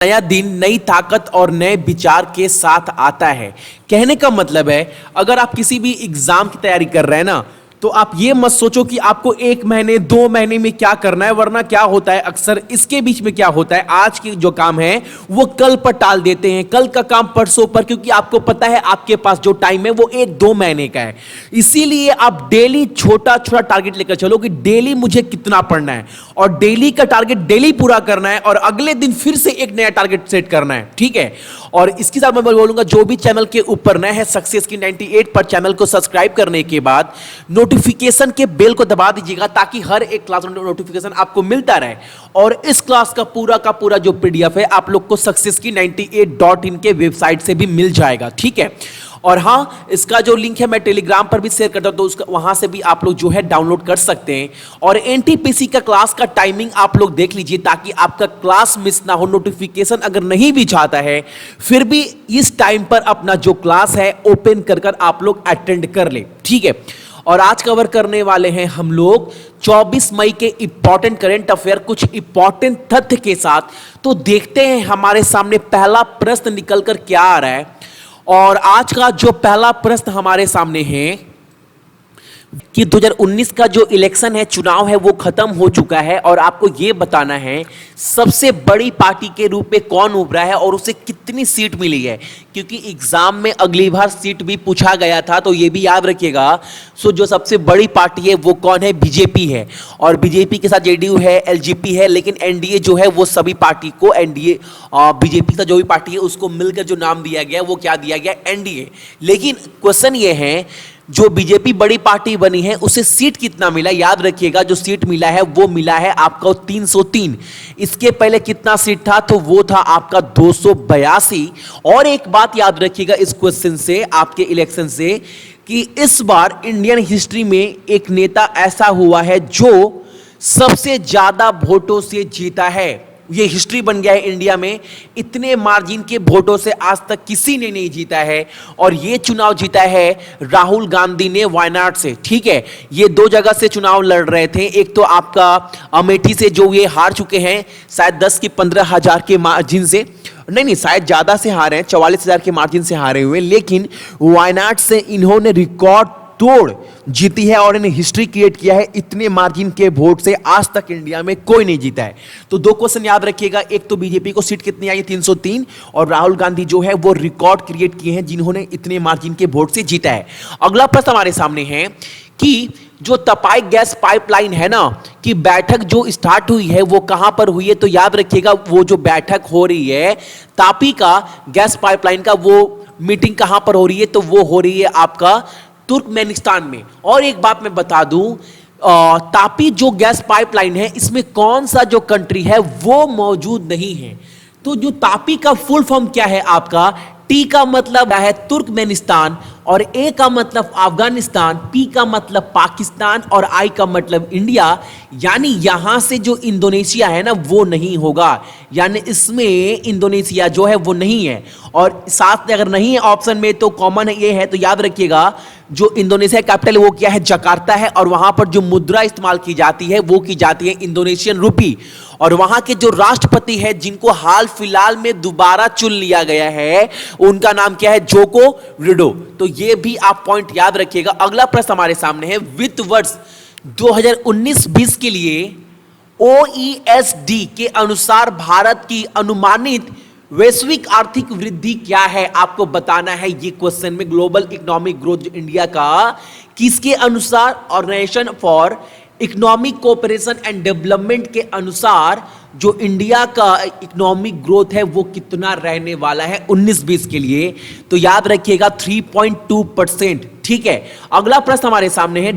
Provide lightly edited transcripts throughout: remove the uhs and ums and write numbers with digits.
नया दिन नई ताकत और नए विचार के साथ आता है। कहने का मतलब है, अगर आप किसी भी एग्जाम की तैयारी कर रहे हैं ना, तो आप ये मत सोचो कि आपको 1 महीने 2 महीने में क्या करना है, वरना क्या होता है अक्सर इसके बीच में क्या होता है, आज की जो काम है वो कल पर टाल देते हैं, कल का काम परसों पर, क्योंकि आपको पता है आपके पास जो टाइम है वो 1-2 महीने का है। इसीलिए आप डेली छोटा छोटा टारगेट लेकर चलो कि डेली मुझे कितना पढ़ना है, और डेली का टारगेट डेली पूरा करना है, और अगले दिन फिर से एक नया टारगेट सेट करना है। ठीक है, और इसके साथ मैं बोलूंगा, जो भी चैनल के ऊपर नए हैं सक्सेस की 98 पर चैनल को सब्सक्राइब करने के बाद नोटिफिकेशन के बेल को दबा दीजिएगा, ताकि हर एक क्लास नोटिफिकेशन आपको मिलता रहे। और इस क्लास का पूरा जो पीडीएफ है आप लोग को सक्सेस की 98.in के वेबसाइट से भी मिल जाएगा। ठीक है, और हाँ, इसका जो लिंक है मैं टेलीग्राम पर भी शेयर करता हूं, तो उसका वहां से भी आप लोग जो है डाउनलोड कर सकते हैं। और एनटीपीसी का क्लास का टाइमिंग आप लोग देख लीजिए, ताकि आपका क्लास मिस ना हो। नोटिफिकेशन अगर नहीं भी चाहता है, फिर भी इस टाइम पर अपना जो क्लास है ओपन कर आप लोग अटेंड कर ले। ठीक है, और आज कवर करने वाले हैं हम लोग 24 मई के इंपॉर्टेंट करंट अफेयर, कुछ इंपॉर्टेंट तथ्य के साथ। तो देखते हैं हमारे सामने पहला प्रश्न निकलकर क्या आ रहा है। और आज का जो पहला प्रश्न हमारे सामने है कि 2019 का जो इलेक्शन है, चुनाव है, वो खत्म हो चुका है, और आपको यह बताना है सबसे बड़ी पार्टी के रूप में कौन उभरा है और उसे कितनी सीट मिली है। क्योंकि एग्जाम में अगली बार सीट भी पूछा गया था, तो यह भी याद रखिएगा। सो जो सबसे बड़ी पार्टी है वो कौन है? बीजेपी है, और बीजेपी के साथ जेडीयू है, एलजेपी है, लेकिन एनडीए जो है वो सभी पार्टी को एनडीए, बीजेपी का जो भी पार्टी है उसको मिलकर जो नाम दिया गया वो क्या दिया गया? एनडीए। लेकिन क्वेश्चन ये है, जो बीजेपी बड़ी पार्टी बनी है उसे सीट कितना मिला? याद रखिएगा, जो सीट मिला है वो मिला है आपको 303। इसके पहले कितना सीट था? तो वो था आपका 282। और एक बात याद रखिएगा इस क्वेश्चन से, आपके इलेक्शन से, कि इस बार इंडियन हिस्ट्री में एक नेता ऐसा हुआ है जो सबसे ज्यादा वोटों से जीता है। ये हिस्ट्री बन गया है इंडिया में, इतने मार्जिन के वोटों से आज तक किसी ने नहीं जीता है। और ये चुनाव जीता है राहुल गांधी ने वायनाड से। ठीक है, ये 2 जगह से चुनाव लड़ रहे थे, एक तो आपका अमेठी से जो ये हार चुके हैं शायद 10 की 15,000 के मार्जिन से, नहीं शायद ज्यादा से हारे हैं, 44,000 के मार्जिन से हारे हुए, लेकिन वायनाड से इन्होंने रिकॉर्ड तोड़ जीती है और इन्हें हिस्ट्री क्रिएट किया है। इतने मार्जिन के वोट से आज तक इंडिया में कोई नहीं जीता है। तो 2 क्वेश्चन याद रखिएगा, एक तो बीजेपी को सीट कितनी आई? 303, और राहुल गांधी जो है वो रिकॉर्ड क्रिएट किए हैं जिन्होंने इतने मार्जिन के वोट से जीता है। अगला प्रश्न हमारे सामने है कि जो तपाई गैस पाइपलाइन है ना, कि बैठक जो स्टार्ट हुई है वो कहां पर हुई है? तो याद रखिएगा, वो जो बैठक हो रही है तापी का गैस पाइपलाइन का, वो मीटिंग कहां पर हो रही है? तो वो हो रही है आपका तुर्कमेनिस्तान में। और एक बात मैं बता दूं, तापी जो गैस पाइपलाइन है इसमें कौन सा जो कंट्री है वो मौजूद नहीं है। तो जो तापी का फुल फॉर्म क्या है आपका? टी का मतलब है तुर्कमेनिस्तान, और ए का मतलब अफगानिस्तान, पी का मतलब पाकिस्तान, और आई का मतलब इंडिया। यानी यहां से जो इंडोनेशिया है ना वो नहीं होगा, यानी इसमें इंडोनेशिया जो है वो नहीं है। और साथ में अगर नहीं है ऑप्शन में तो कॉमन है ये है, तो याद रखिएगा जो इंडोनेशिया कैपिटल वो क्या है? जकार्ता है, और वहां पर जो मुद्रा इस्तेमाल की जाती है वो की जाती है इंडोनेशियन रुपी। और वहां के जो राष्ट्रपति है जिनको हाल फिलहाल में दोबारा चुन लिया गया है, उनका नाम क्या है? Joko Widodo. तो ये भी आप पॉइंट याद रखिएगा। अगला प्रश्न हमारे सामने है, वित्त वर्ष 2019-20 के लिए ओईएसडी के अनुसार भारत की अनुमानित वैश्विक आर्थिक वृद्धि क्या है? आपको बताना है ये क्वेश्चन में। ग्लोबल इकोनॉमिक ग्रोथ इंडिया का किसके अनुसार? Organisation for economic cooperation and development के अनुसार जो इंडिया का इकोनॉमिक ग्रोथ है वो कितना रहने वाला है 19-20 के लिए? तो याद रखिएगा 3.2%। ठीक है, अगला प्रश्न हमारे सामने है,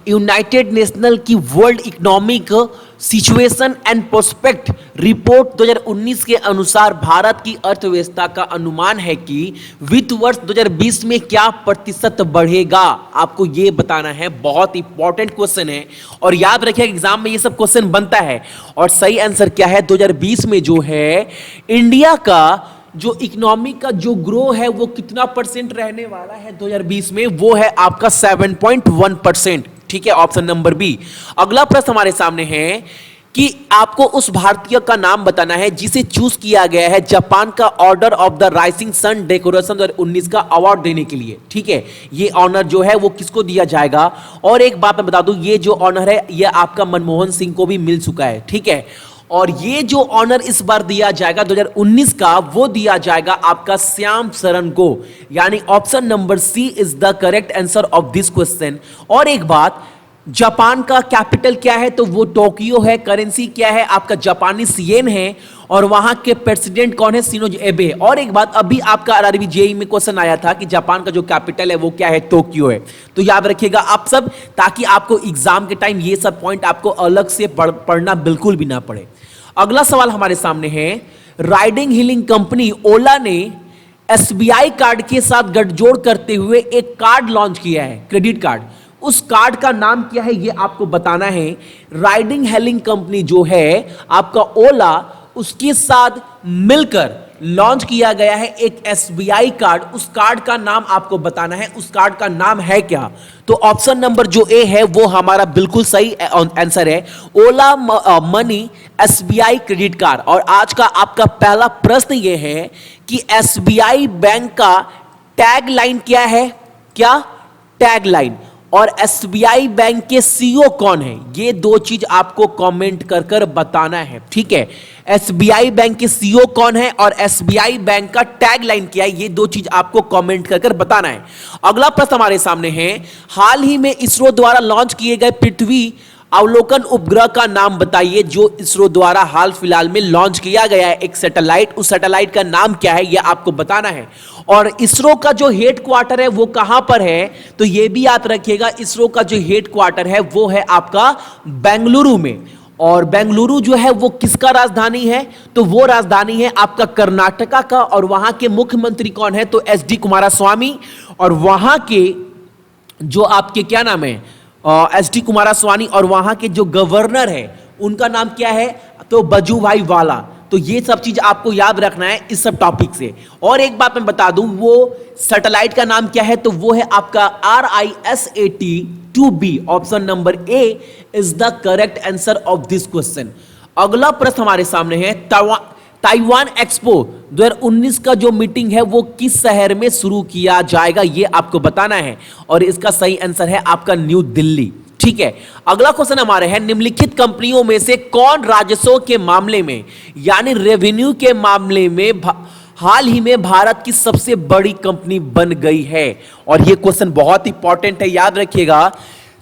यूनाइटेड नेशनल की world economic situation and prospect report 2019 के अनुसार भारत की अर्थव्यवस्था का अनुमान है कि वित्त वर्ष 2020 में क्या प्रतिशत बढ़ेगा? आपको यह बताना है, बहुत इंपॉर्टेंट क्वेश्चन है, और याद रखिए एग्जाम में ये सब क्वेश्चन बनता है। और सही आंसर क्या है? 2020 में जो है इंडिया का जो इकोनॉमी का जो ग्रो है वो कितना परसेंट रहने वाला है 2020 में? वो है आपका 7.1%। ठीक है, ऑप्शन नंबर बी। अगला प्रश्न हमारे सामने है कि आपको उस भारतीय का नाम बताना है जिसे चूज किया गया है जापान का order of the rising sun decoration 2019 का अवार्ड देने के लिए। ठीक है, ये ऑनर जो है वो किसको दिया जाएगा। और एक बात मैं बता दूं, ये जो ऑनर है ये आपका मनमोहन सिंह को भी मिल चुका है। ठीक है, और ये जो ऑनर इस बार दिया जाएगा 2019 का, वो दिया जाएगा आपका श्याम सरन को, यानी option number C is the correct answer of this question. और एक बात, जापान का कैपिटल क्या है, तो वो टोक्यो है। करेंसी क्या है, आपका जापानी येन है। और वहां के प्रेसिडेंट कौन है, शिंजो एबे। और एक बात, अभी आपका आरआरबी जेईई में क्वेश्चन आया था कि जापान का जो कैपिटल है वो क्या है, टोक्यो है। तो याद रखिएगा आप सब, ताकि आपको एग्जाम के टाइम ये सब पॉइंट आपको अलग से पढ़ना बिल्कुल भी ना पड़े। अगला सवाल हमारे सामने है, राइडिंग हीलिंग कंपनी ओला ने एसबीआई कार्ड के साथ गठजोड़ करते हुए एक कार्ड लॉन्च किया है, क्रेडिट कार्ड। उस कार्ड का नाम क्या है ये आपको बताना है। राइडिंग हेलिंग कंपनी जो है आपका ओला, उसके साथ मिलकर लॉन्च किया गया है एक एसबीआई कार्ड। उस कार्ड का नाम आपको बताना है, उस कार्ड का नाम है क्या। तो ऑप्शन नंबर जो ए है वो हमारा बिल्कुल सही आंसर है, ओला मनी एसबीआई क्रेडिट कार्ड। और आज का आपका पहला प्रश्न ये है कि एसबीआई बैंक का टैग लाइन क्या है, क्या टैग लाइन, और एसबीआई बैंक के सीईओ कौन है, ये दो चीज आपको कमेंट कर कर बताना है। ठीक है, एसबीआई बैंक के सीईओ कौन है और एसबीआई बैंक का टैग लाइन क्या है, ये दो चीज आपको कमेंट कर कर बताना है। अगला प्रश्न हमारे सामने है, हाल ही में इसरो द्वारा लॉन्च किए गए पृथ्वी अवलोकन उपग्रह का नाम बताइए, जो इसरो द्वारा हाल फिलहाल में लॉन्च किया गया है एक सैटेलाइट। उस सैटेलाइट का नाम क्या है यह आपको बताना है। और इसरो का जो हेडक्वार्टर है वो कहां पर है, तो यह भी याद रखिएगा, इसरो का जो हेडक्वार्टर है वो है आपका बेंगलुरु में। और बेंगलुरु जो है वो किसका राजधानी है, तो वो राजधानी है आपका कर्नाटका का। और वहां के मुख्यमंत्री कौन है, तो एचडी कुमारस्वामी। और वहां के जो आपके क्या नाम है, एचडी कुमारस्वामी। और वहां के जो गवर्नर है उनका नाम क्या है, तो बजूभाई वाला। तो ये सब चीज आपको याद रखना है इस सब टॉपिक से। और एक बात मैं बता दूं, वो सैटेलाइट का नाम क्या है, तो वो है आपका RISAT-2B। Option number A is the correct answer of this question. अगला प्रश्न हमारे सामने है, ताइवान एक्सपो 2019 का जो मीटिंग है वो किस शहर में शुरू किया जाएगा, ये आपको बताना है। और इसका सही आंसर है आपका न्यू दिल्ली। ठीक है, अगला क्वेश्चन हमारे है, निम्नलिखित कंपनियों में से कौन राजस्व के मामले में, यानी रेवेन्यू के मामले में हाल ही में भारत की सबसे बड़ी कंपनी बन गई है। और यह क्वेश्चन बहुत इंपॉर्टेंट है, याद रखिएगा।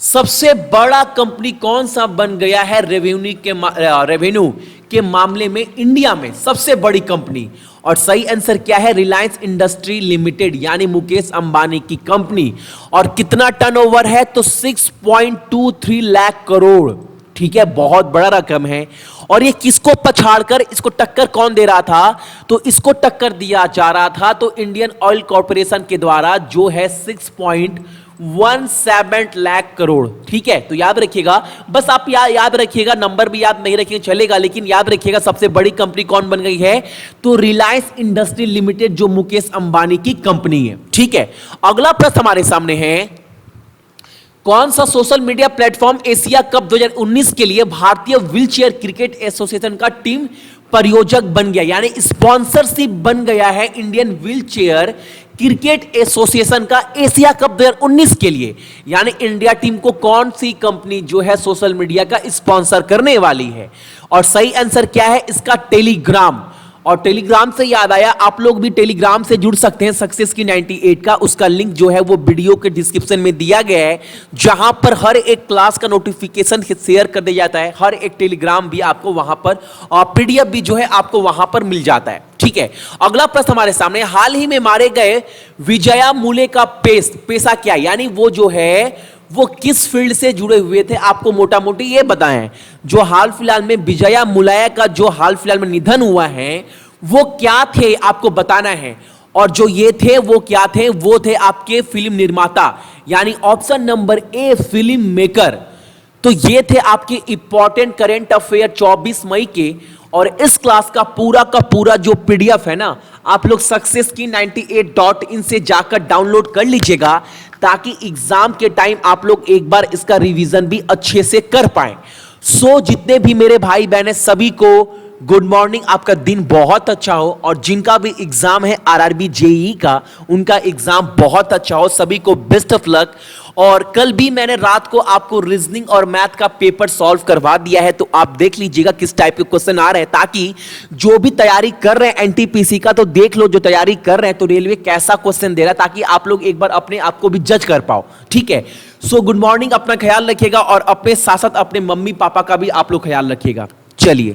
सबसे बड़ा कंपनी कौन सा बन गया है रेवेन्यू के मामले में इंडिया में सबसे बड़ी कंपनी। और सही आंसर क्या है, रिलायंस इंडस्ट्री लिमिटेड, यानी मुकेश अंबानी की कंपनी। और कितना टर्नओवर है, तो 6.23 लाख करोड़। ठीक है, बहुत बड़ा रकम है। और ये किसको पछाड़कर, इसको टक्कर कौन दे रहा था, तो इसको टक्कर दिया जा रहा था तो इंडियन ऑयल कॉर्पोरेशन के द्वारा, जो है 6.17 लाख करोड़। ठीक है, तो याद रखिएगा, बस आप याद रखिएगा, नंबर भी याद नहीं रखिएगा चलेगा, लेकिन याद रखिएगा सबसे बड़ी कंपनी कौन बन गई है, तो रिलायंस इंडस्ट्री लिमिटेड, जो मुकेश अंबानी की कंपनी है। ठीक है, अगला प्रश्न हमारे सामने है, कौन सा social media platform Asia cup 2019 के लिए भारतीय व्हीलचेयर क्रिकेट एसोसिएशन का टीम परियोजक बन गया, यानी स्पॉन्सरशिप बन गया है इंडियन व्हीलचेयर क्रिकेट एसोसिएशन का एशिया कप 2019 के लिए। यानी इंडिया टीम को कौन सी कंपनी जो है सोशल मीडिया का स्पॉन्सर करने वाली है। और सही आंसर क्या है इसका, टेलीग्राम। और टेलीग्राम से याद आया, आप लोग भी टेलीग्राम से जुड़ सकते हैं सक्सेस की 98 का। उसका लिंक जो है वो वीडियो के डिस्क्रिप्शन में दिया गया है, जहां पर हर एक क्लास का नोटिफिकेशन शेयर कर दिया जाता है। हर एक टेलीग्राम भी आपको वहां पर, और पीडीएफ भी जो है आपको वहां पर मिल जाता है। ठीक है, अगला प्रश्न हमारे सामने, हाल ही में मारे गए विजया मूले का पेशा क्या, यानी वो जो है वो किस फील्ड से जुड़े हुए थे, आपको मोटा मोटी ये बताएं। जो हाल फिलहाल में विजया मुलाया का जो हाल फिलहाल में निधन हुआ है वो क्या थे, आपको बताना है। और जो ये थे वो क्या थे, वो थे आपके फिल्म निर्माता, यानी option number A film maker. तो ये थे आपके इंपॉर्टेंट करंट अफेयर 24 मई के। और इस क्लास का पूरा जो पीडीएफ है ना, आप लोग सक्सेस की 98.in से जाकर डाउनलोड कर लीजिएगा, ताकि एग्जाम के टाइम आप लोग एक बार इसका रिवीजन भी अच्छे से कर पाएं। सो जितने भी मेरे भाई बहन है सभी को गुड मॉर्निंग, आपका दिन बहुत अच्छा हो। और जिनका भी एग्जाम है आरआरबी जेईई का, उनका एग्जाम बहुत अच्छा हो, सभी को बेस्ट ऑफ लक। और कल भी मैंने रात को आपको रीजनिंग और मैथ का पेपर सॉल्व करवा दिया है, तो आप देख लीजिएगा किस टाइप के क्वेश्चन आ रहे हैं, ताकि जो भी तैयारी कर रहे हैं एनटीपीसी का, तो देख लो जो तैयारी कर रहे हैं तो रेलवे कैसा क्वेश्चन दे रहा है, ताकि आप लोग एक बार अपने आप को भी जज कर पाओ। ठीक है, सो गुड मॉर्निंग, अपना ख्याल रखिएगा और अपने साथ साथ अपने मम्मी पापा का भी आप लोग ख्याल रखिएगा। चलिए।